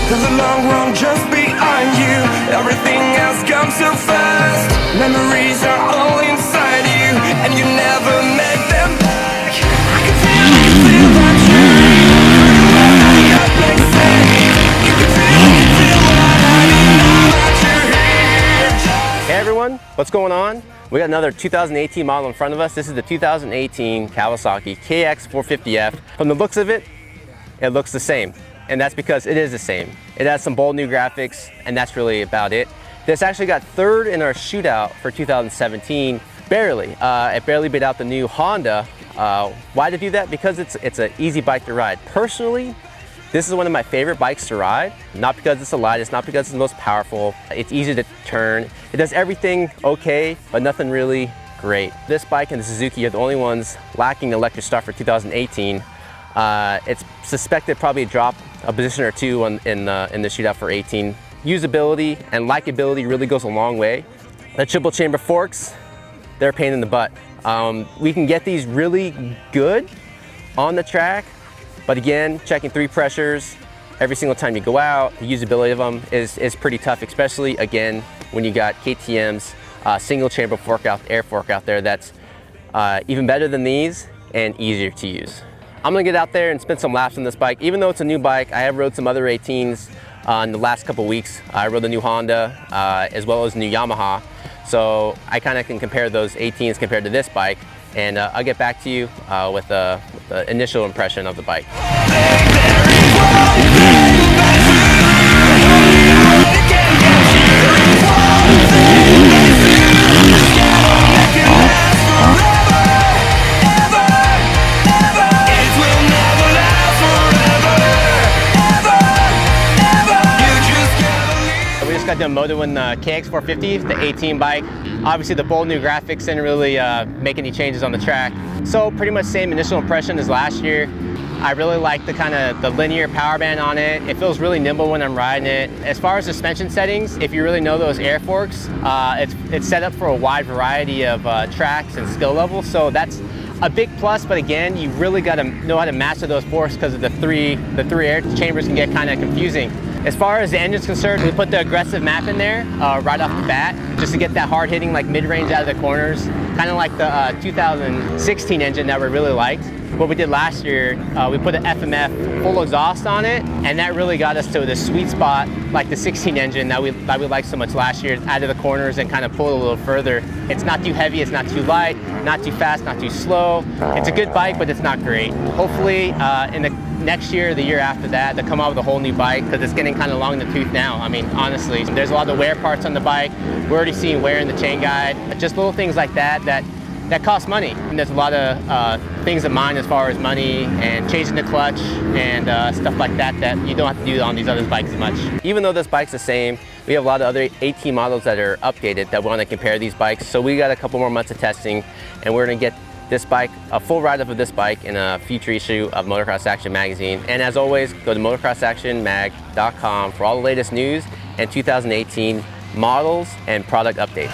There's a long road just behind you. Everything has come so fast. Memories are all inside you, and you never make them back. I can feel that you got makes sense. You can feel what I do now that you're here. Hey everyone, what's going on? We got another 2018 model in front of us. This is the 2018 Kawasaki KX450F. From the looks of it, it looks the same. And that's because it is the same. It has some bold new graphics, and that's really about it. This actually got third in our shootout for 2017, barely. It barely beat out the new Honda. Why to do that? Because it's an easy bike to ride. Personally, this is one of my favorite bikes to ride. Not because it's the lightest, not because it's the most powerful. It's easy to turn. It does everything okay, but nothing really great. This bike and the Suzuki are the only ones lacking the electric start for 2018. It's suspected probably drop a position or two in the shootout for 18. Usability and likability really goes a long way. The triple chamber forks, they're a pain in the butt. We can get these really good on the track, but again, checking 3 pressures every single time you go out, the usability of them is pretty tough, especially again, when you got KTM's single chamber fork out, air fork out there that's even better than these and easier to use. I'm gonna get out there and spend some laps on this bike. Even though it's a new bike, I have rode some other 18s in the last couple weeks. I rode the new Honda as well as the new Yamaha. So I kind of can compare those 18s compared to this bike, and I'll get back to you with the initial impression of the bike. Got done motoing the KX450, the 18 bike. Obviously the bold new graphics didn't really make any changes on the track. So pretty much same initial impression as last year. I really like the linear power band on it. It feels really nimble when I'm riding it. As far as suspension settings, if you really know those air forks, it's set up for a wide variety of tracks and skill levels. So that's a big plus, but again, you really got to know how to master those forks because of the three air chambers can get kind of confusing. As far as the engine's concerned, we put the aggressive map in there right off the bat, just to get that hard hitting like mid-range out of the corners, kind of like the 2016 engine that we really liked. What we did last year, we put an FMF full exhaust on it, and that really got us to the sweet spot, like the 16 engine that we liked so much last year, out of the corners and kind of pull it a little further. It's not too heavy, it's not too light, not too fast, not too slow. It's a good bike, but it's not great. Hopefully in the next year, the year after that, they'll come out with a whole new bike, because it's getting kind of long in the tooth now. I mean, honestly, there's a lot of wear parts on the bike. We're already seeing wear in the chain guide. Just little things like that cost money. And there's a lot of things in mind as far as money and changing the clutch and stuff like that you don't have to do on these other bikes as much. Even though this bike's the same, we have a lot of other 18 models that are updated that want to compare these bikes. So we got a couple more months of testing, and we're going to get this bike, a full write-up of this bike in a future issue of Motocross Action magazine. And as always, go to motocrossactionmag.com for all the latest news and 2018 models and product updates.